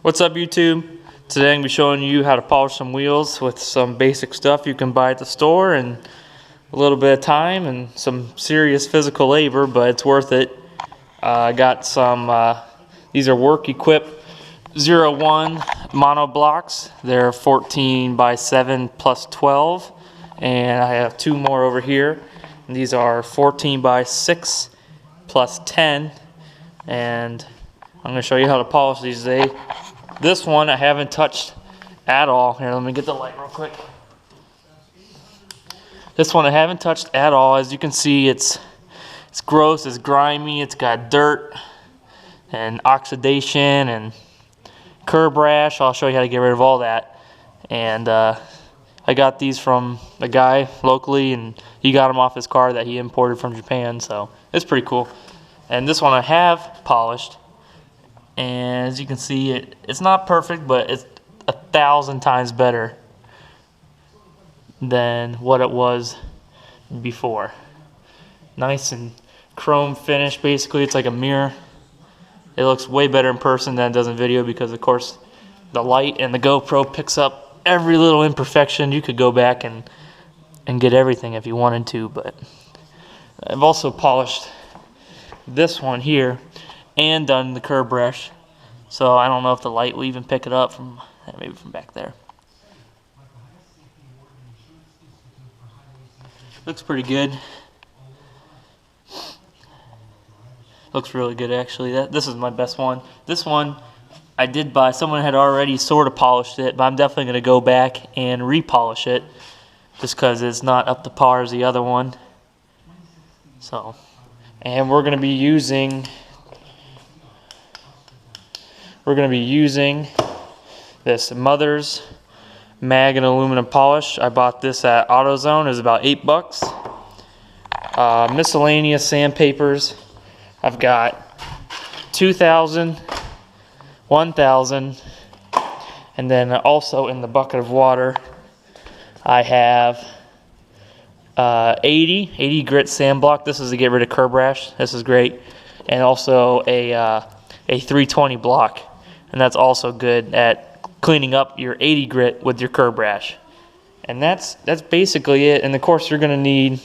What's up, YouTube? Today I'm going to be showing you how to polish some wheels with some basic stuff you can buy at the store and a little bit of time and some serious physical labor, but it's worth it. I got some, these are Work Equip 01 mono blocks. They're 14 by 7 plus 12, and I have two more over here. And these are 14 by 6 plus 10, and I'm going to show you how to polish these today. This one I haven't touched at all. Here, let me get the light real quick. This one I haven't touched at all. As you can see, it's gross, it's grimy, it's got dirt and oxidation and curb rash. I'll show you how to get rid of all that. And I got these from a guy locally, and he got them off his car that he imported from Japan, so it's pretty cool. And this one I have polished. And as you can see, it's not perfect, but it's 1,000 times better than what it was before. Nice and chrome finish, basically. It's like a mirror. It looks way better in person than it does in video because, of course, the light and the GoPro picks up every little imperfection. You could go back and get everything if you wanted to, but I've also polished this one here and done the curb rash, so I don't know if the light will even pick it up from maybe from back there. Looks pretty good. Looks really good, actually. This is my best one. This one I did buy. Someone had already sort of polished it, but I'm definitely going to go back and repolish it just because it's not up to par as the other one. So, and we're going to be using this Mother's Mag and Aluminum Polish. I bought this at AutoZone. It was about $8. Miscellaneous sandpapers. I've got 2,000, 1,000, and then also in the bucket of water I have 80 grit sand block. This is to get rid of curb rash. This is great. And also a 320 block, and that's also good at cleaning up your 80 grit with your curb rash. And that's basically it. And of course you're going to need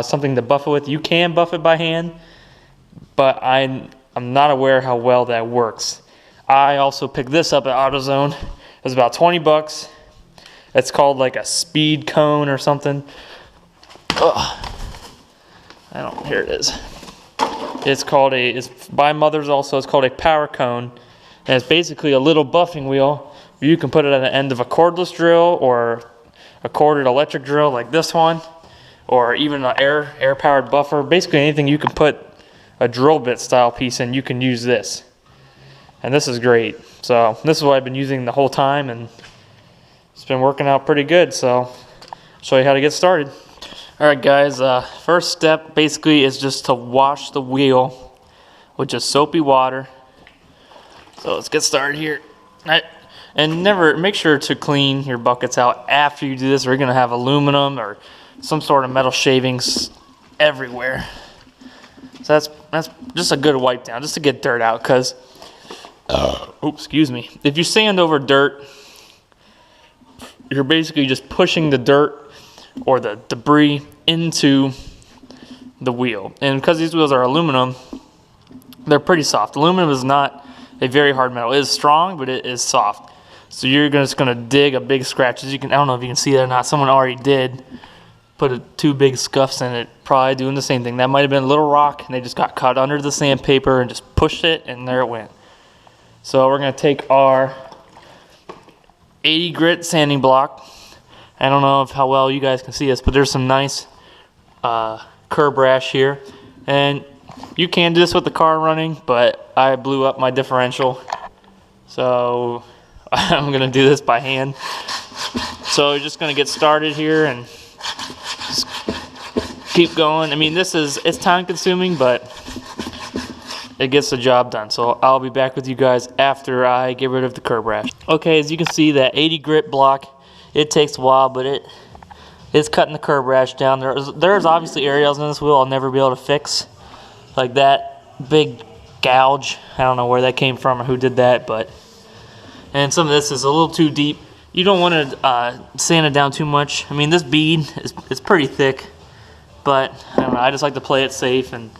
something to buff it with. You can buff it by hand, but I'm not aware how well that works. I also picked this up at AutoZone. It was about $20. It's called like a speed cone or something. Ugh. Here it is. It's by Mother's also. It's called a power cone. And it's basically a little buffing wheel. You can put it at the end of a cordless drill or a corded electric drill like this one, or even an air-powered buffer. Basically anything you can put a drill bit style piece in, you can use this. And this is great. So this is what I've been using the whole time, and it's been working out pretty good. So I'll show you how to get started. Alright guys, first step basically is just to wash the wheel with just soapy water. So let's get started here. And never make sure to clean your buckets out after you do this, or you're going to have aluminum or some sort of metal shavings everywhere. So that's just a good wipe down, just to get dirt out, because excuse me. If you sand over dirt, you're basically just pushing the dirt or the debris into the wheel. And because these wheels are aluminum, they're pretty soft. Aluminum is not a very hard metal. It is strong, but it is soft. So you're just going to dig a big scratch. I don't know if you can see that or not. Someone already did put two big scuffs in it, probably doing the same thing. That might have been a little rock, and they just got caught under the sandpaper and just pushed it, and there it went. So we're going to take our 80 grit sanding block. I don't know how well you guys can see this, but there's some nice curb rash here. And you can do this with the car running, but I blew up my differential. So I'm going to do this by hand. So you're just going to get started here and just keep going. I mean, it's time consuming, but it gets the job done. So I'll be back with you guys after I get rid of the curb rash. Okay, as you can see, that 80 grit block, it takes a while, but it's cutting the curb rash down. There's obviously areas in this wheel I'll never be able to fix, like that big gouge. I don't know where that came from or who did that, but And some of this is a little too deep. You don't want to sand it down too much. I mean, this bead is pretty thick, but I don't know, I just like to play it safe, and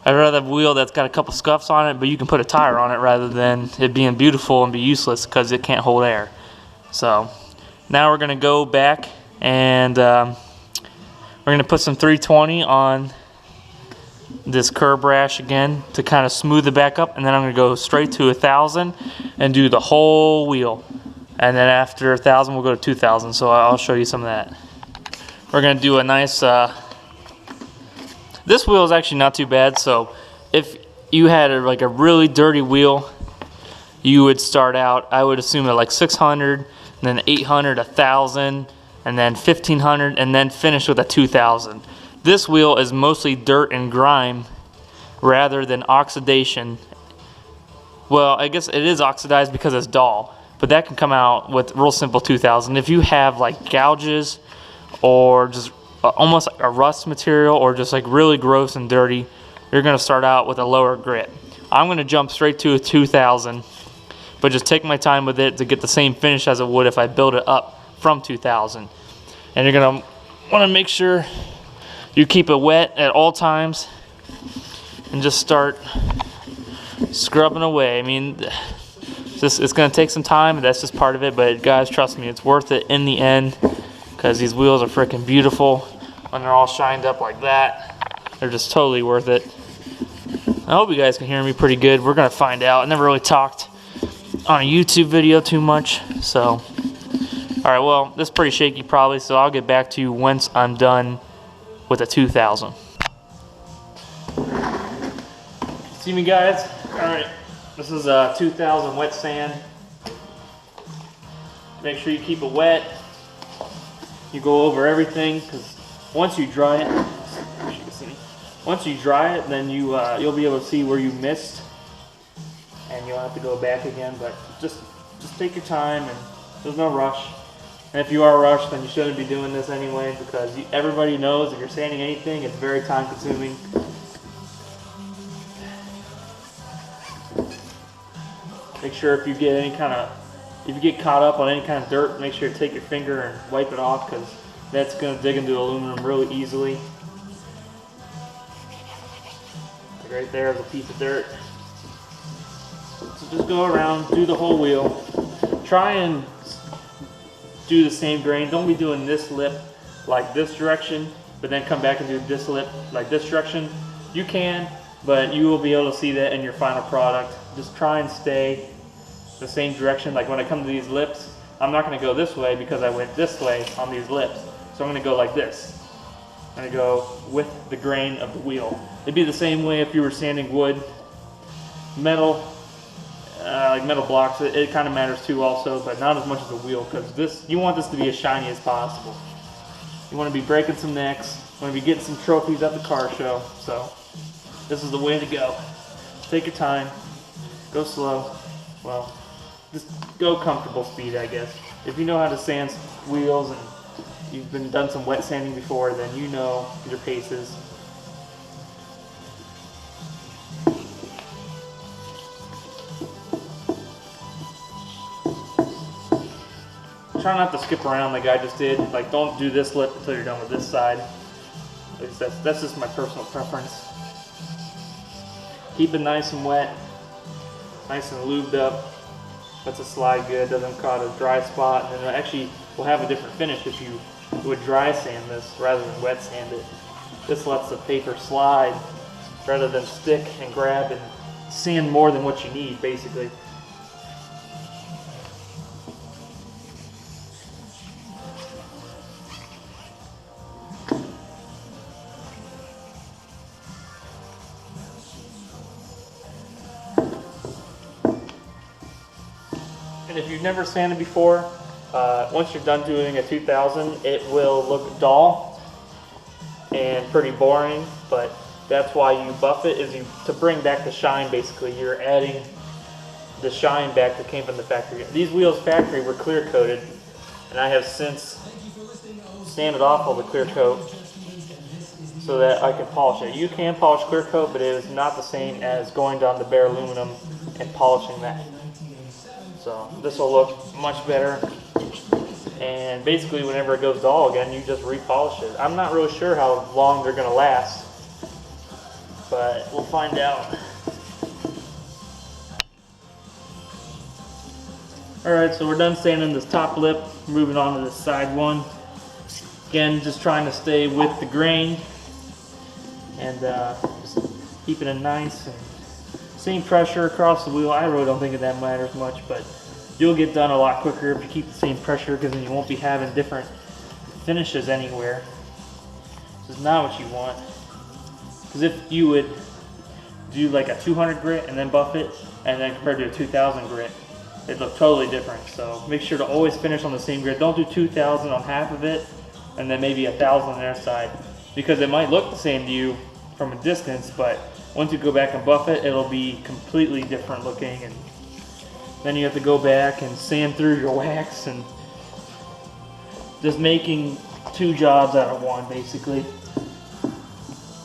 I'd rather have a wheel that's got a couple scuffs on it, but you can put a tire on it rather than it being beautiful and be useless because it can't hold air. So now we're gonna go back and we're gonna put some 320 on this curb rash again to kind of smooth it back up, and then I'm gonna go straight to 1,000 and do the whole wheel. And then after 1,000, we'll go to 2,000. So I'll show you some of that. We're gonna do a nice. This wheel is actually not too bad. So if you had like a really dirty wheel, you would start out, I would assume, at like 600, and then 800, 1,000, and then 1,500, and then finish with a 2,000. This wheel is mostly dirt and grime rather than oxidation. Well, I guess it is oxidized because it's dull, but that can come out with real simple 2,000. If you have like gouges or just almost like a rust material or just like really gross and dirty, you're gonna start out with a lower grit. I'm gonna jump straight to a 2,000, but just take my time with it to get the same finish as it would if I build it up from 2,000. And you're gonna wanna make sure you keep it wet at all times and just start scrubbing away. I mean, it's going to take some time, and that's just part of it, but guys, trust me, it's worth it in the end because these wheels are freaking beautiful when they're all shined up like that. They're just totally worth it. I hope you guys can hear me pretty good. We're going to find out. I never really talked on a YouTube video too much, so. Alright, well, this is pretty shaky probably, so I'll get back to you once I'm done with a 2,000. See me, guys? Alright, this is a 2,000 wet sand. Make sure you keep it wet. You go over everything, because once you dry it, then you'll be able to see where you missed, and you'll have to go back again. But just take your time, and there's no rush. And if you are rushed, then you shouldn't be doing this anyway, because everybody knows if you're sanding anything, it's very time consuming. Make sure if you get caught up on any kind of dirt, make sure you take your finger and wipe it off, because that's going to dig into aluminum really easily. Like right there is a piece of dirt. So just go around, do the whole wheel. Try and do the same grain. Don't be doing this lip like this direction, but then come back and do this lip like this direction. You can, but you will be able to see that in your final product. Just try and stay the same direction. Like when I come to these lips, I'm not going to go this way because I went this way on these lips. So I'm going to go like this. I'm going to go with the grain of the wheel. It'd be the same way if you were sanding wood, metal, like metal blocks. It kind of matters too also, but not as much as a wheel, because you want this to be as shiny as possible. You want to be breaking some necks, you want to be getting some trophies at the car show. So this is the way to go. Take your time, go slow. Well, just go comfortable speed, I guess. If you know how to sand wheels and you've done some wet sanding before, then you know your paces. Try not to skip around like I just did. Like, don't do this lip until you're done with this side. At least that's just my personal preference. Keep it nice and wet, nice and lubed up. Lets it slide good, doesn't cause a dry spot, and then it actually will have a different finish if you would dry sand this rather than wet sand it. This lets the paper slide rather than stick and grab and sand more than what you need, basically. And if you've never sanded before, once you're done doing a 2,000, it will look dull and pretty boring, but that's why you buff it, is to bring back the shine. Basically, you're adding the shine back that came from the factory. These wheels factory were clear coated, and I have since sanded off all the clear coat so that I can polish it. You can polish clear coat, but it is not the same as going down to bare aluminum and polishing that. So this will look much better. And basically whenever it goes dull again, you just repolish it. I'm not really sure how long they're gonna last, but we'll find out. Alright, so we're done sanding this top lip, moving on to the side one. Again, just trying to stay with the grain and just keeping it nice and same pressure across the wheel. I really don't think that matters much, but you'll get done a lot quicker if you keep the same pressure, because then you won't be having different finishes anywhere. This is not what you want. Because if you would do like a 200 grit and then buff it, and then compared to a 2000 grit, it'd look totally different. So make sure to always finish on the same grit. Don't do 2000 on half of it and then maybe 1000 on their side, because it might look the same to you from a distance, but once you go back and buff it, it'll be completely different looking, and then you have to go back and sand through your wax, and just making two jobs out of one basically.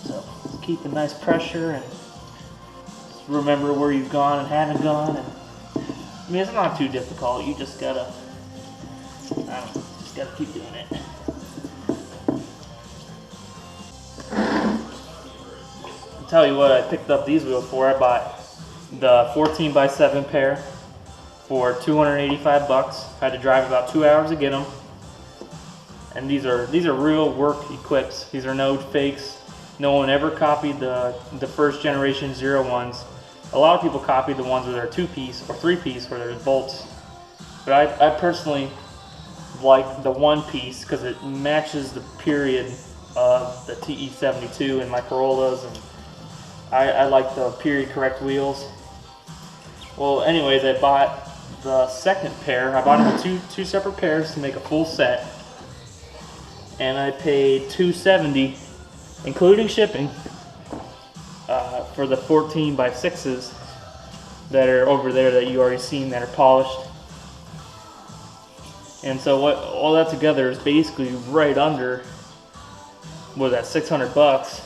So just keep a nice pressure and just remember where you've gone and haven't gone. And I mean, it's not too difficult. You just gotta, just gotta keep doing it. I'll tell you what I picked up these wheels for. I bought the 14x7 pair for 285 bucks. I had to drive about 2 hours to get them. And these are real work equips. These are no fakes. No one ever copied the first generation 01s. A lot of people copied the ones where they're 2-piece or 3-piece where there's bolts. But I personally like the 1-piece because it matches the period of the TE72 and my Corollas, and I like the period correct wheels. Well, anyways, I bought the second pair. I bought them in two separate pairs to make a full set, and I paid $270, including shipping, for the 14x6s that are over there that you already seen that are polished. And so what all that together is basically right under, what was that, 600 bucks.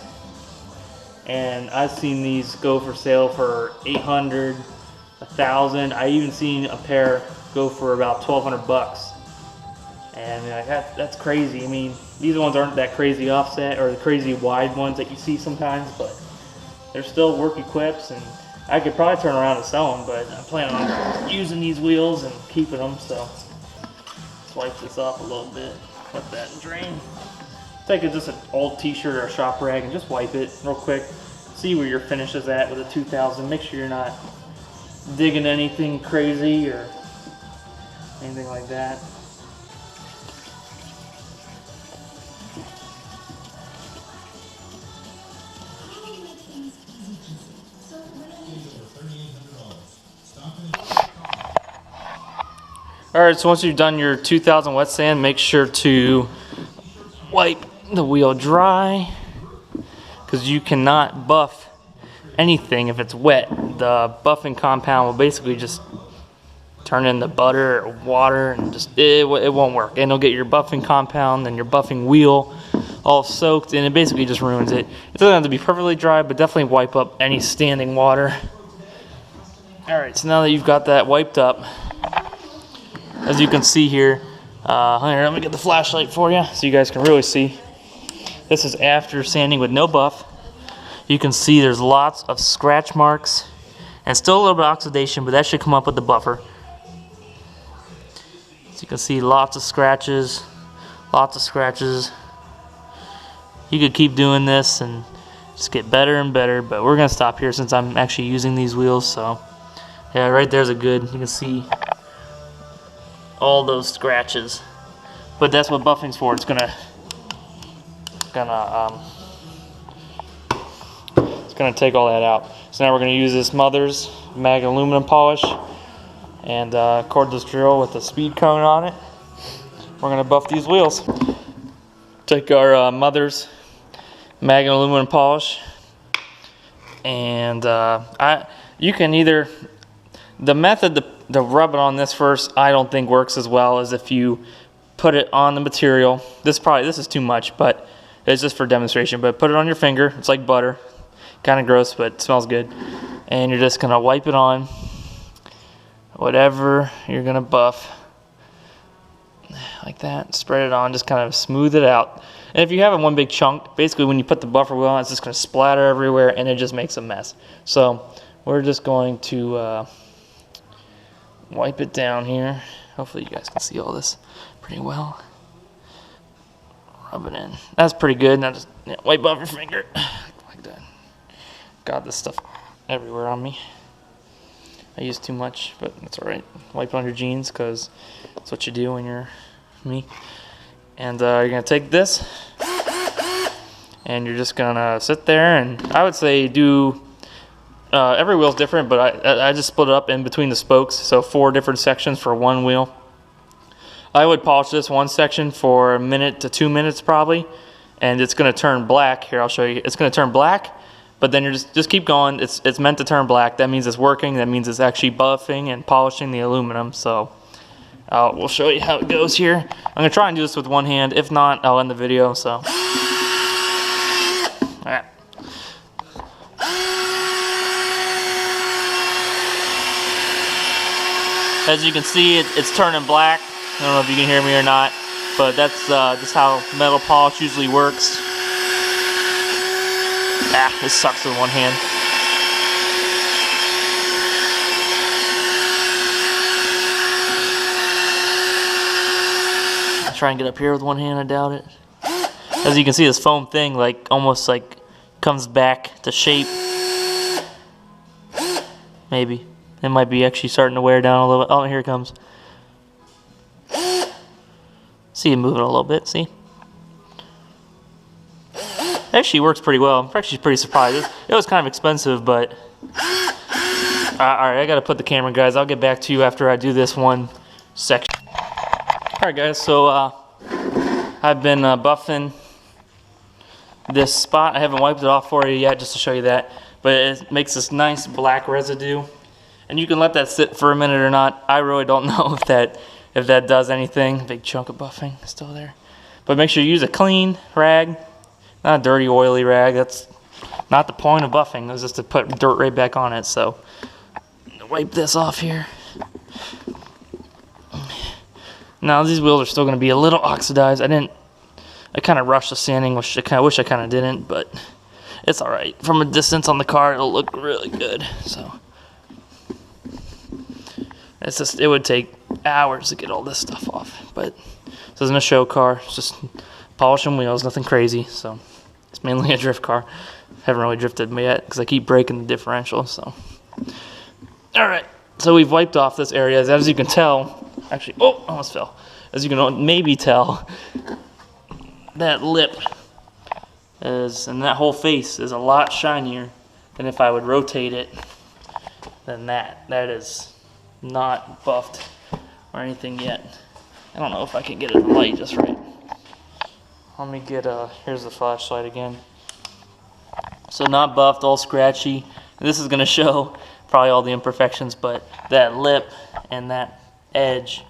And I've seen these go for sale for 800, 1,000. I even seen a pair go for about 1,200 bucks. And like, that's crazy. I mean, these ones aren't that crazy offset or the crazy wide ones that you see sometimes, but they're still work equips, and I could probably turn around and sell them, but I'm planning on using these wheels and keeping them. So let's wipe this off a little bit, let that drain. Take just an old t-shirt or a shop rag and just wipe it real quick. See where your finish is at with a 2000. Make sure you're not digging anything crazy or anything like that. Alright, so once you've done your 2000 wet sand, make sure to wipe the wheel dry, because you cannot buff anything if it's wet. The buffing compound will basically just turn into butter or water, and just it won't work. And it'll get your buffing compound and your buffing wheel all soaked, and it basically just ruins it. It doesn't have to be perfectly dry, but definitely wipe up any standing water. Alright, so now that you've got that wiped up, as you can see here, let me get the flashlight for you so you guys can really see. This is after sanding with no buff. You can see there's lots of scratch marks and still a little bit of oxidation, but that should come up with the buffer. So you can see lots of scratches, lots of scratches. You could keep doing this and just get better and better, but we're gonna stop here since I'm actually using these wheels. So yeah, right there's a good, you can see all those scratches, but that's what buffing's for. It's gonna take all that out. So now we're gonna use this Mother's mag aluminum polish and cordless drill with a speed cone on it. We're gonna buff these wheels. Take our Mother's mag aluminum polish, and you can either, the method to rub it on this first, I don't think works as well as if you put it on the material. This is too much, but it's just for demonstration. But put it on your finger. It's like butter, kind of gross, but it smells good. And you're just gonna wipe it on whatever you're gonna buff, like that. Spread it on, just kind of smooth it out. And if you have it one big chunk, basically when you put the buffer wheel on, it's just gonna splatter everywhere and it just makes a mess. So we're just going to wipe it down here. Hopefully you guys can see all this pretty well. Rub it in. That's pretty good. Now just wipe off your finger like that. Got this stuff everywhere on me. I use too much, but that's all right. Wipe on your jeans because that's what you do when you're me. And you're gonna take this, and you're just gonna sit there. And I would say do. Every wheel's different, but I just split it up in between the spokes, so 4 different sections for one wheel. I would polish this one section for 1 minute to 2 minutes probably, and it's going to turn black. Here, I'll show you. It's going to turn black, but then you're just keep going. It's meant to turn black. That means it's working. That means it's actually buffing and polishing the aluminum. So we'll show you how it goes here. I'm going to try and do this with one hand. If not, I'll end the video. So, all right. As you can see, it's turning black. I don't know if you can hear me or not, but that's just how metal polish usually works. This sucks with one hand. I'll try and get up here with one hand, I doubt it. As you can see, this foam thing almost comes back to shape. Maybe. It might be actually starting to wear down a little bit. Oh, here it comes. See it moving a little bit, see? It actually works pretty well. I'm actually pretty surprised. It was kind of expensive, but... Alright, I gotta put the camera, guys. I'll get back to you after I do this one section. Alright, guys, so I've been buffing this spot. I haven't wiped it off for you yet, just to show you that. But it makes this nice black residue. And you can let that sit for a minute or not. I really don't know if that does anything. Big chunk of buffing still there. But make sure you use a clean rag, not a dirty, oily rag. That's not the point of buffing. It was just to put dirt right back on it. So wipe this off here. Now these wheels are still going to be a little oxidized. I kind of rushed the sanding, which I wish I kind of didn't, but it's all right. From a distance on the car, it'll look really good. So. It would take hours to get all this stuff off, but this isn't a show car. It's just polishing wheels, nothing crazy. So it's mainly a drift car. Haven't really drifted yet because I keep breaking the differential. So all right, so we've wiped off this area. As you can tell, actually, oh, almost fell. As you can maybe tell, that lip and that whole face is a lot shinier than if I would rotate it than that. That is not buffed or anything yet. I don't know if I can get it in light just right. Let me get here's the flashlight again. So not buffed, all scratchy. This is gonna show probably all the imperfections, but that lip and that edge,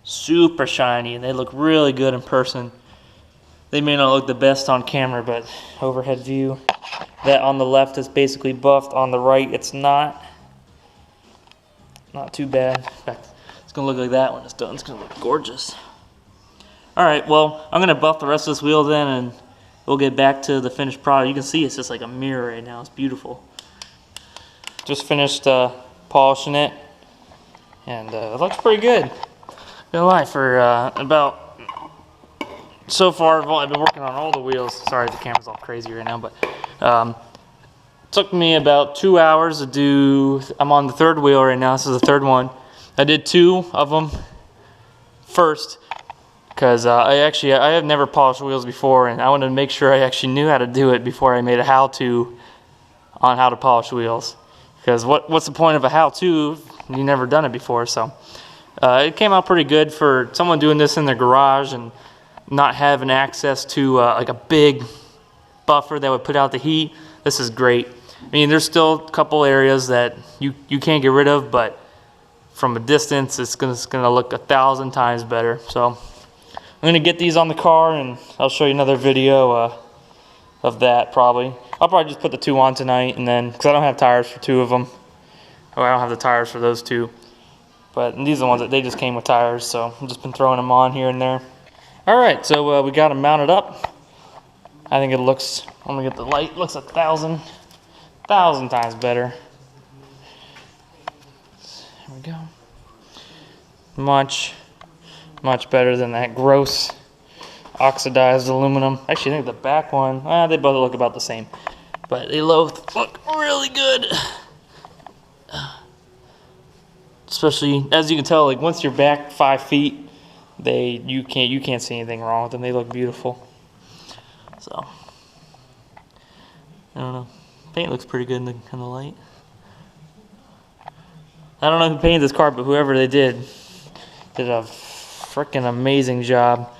super shiny, and they look really good in person. They may not look the best on camera, but overhead view. That on the left is basically buffed. On the right, it's not. Not too bad. In fact, it's going to look like that when it's done. It's going to look gorgeous. Alright, well, I'm going to buff the rest of this wheel then, and we'll get back to the finished product. You can see it's just like a mirror right now. It's beautiful. Just finished polishing it, and it looks pretty good. Not gonna lie, for about... So far, I've been working on all the wheels. Sorry, the camera's all crazy right now, but... took me about 2 hours to do. I'm on the 3rd wheel right now. This is the 3rd one. I did 2 of them first because I have never polished wheels before, and I wanted to make sure I actually knew how to do it before I made a how-to on how to polish wheels. Because what's the point of a how-to if you've never done it before? So it came out pretty good for someone doing this in their garage and not having access to like a big buffer that would put out the heat. This is great. I mean, there's still a couple areas that you can't get rid of, but from a distance, it's gonna look 1,000 times better. So I'm gonna get these on the car, and I'll show you another video of that probably. I'll probably just put the 2 on tonight, and then because I don't have tires for 2 of them, or I don't have the tires for those 2. But these are the ones that they just came with tires, so I've just been throwing them on here and there. All right, so we got them mounted up. I think it looks, I'm gonna get the light, looks 1,000 times better. There we go. Much better than that gross oxidized aluminum. Actually, I think the back one, they both look about the same, but they both look really good. Especially, as you can tell, like once you're back 5 feet, you can't see anything wrong with them. They look beautiful. So I don't know. Paint looks pretty good in the light. I don't know who painted this car, but whoever they did a freaking amazing job.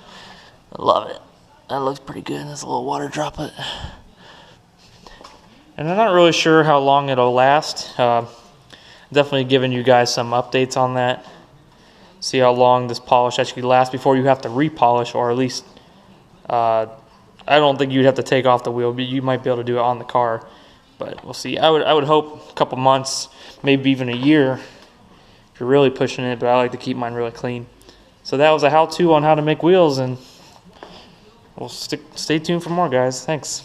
I love it. That looks pretty good. That's a little water droplet. And I'm not really sure how long it'll last. Definitely giving you guys some updates on that. See how long this polish actually lasts before you have to repolish, or at least I don't think you'd have to take off the wheel, but you might be able to do it on the car. But we'll see. I would hope a couple months, maybe even a year, if you're really pushing it, but I like to keep mine really clean. So that was a how-to on how to make wheels, and we'll stay tuned for more, guys. Thanks.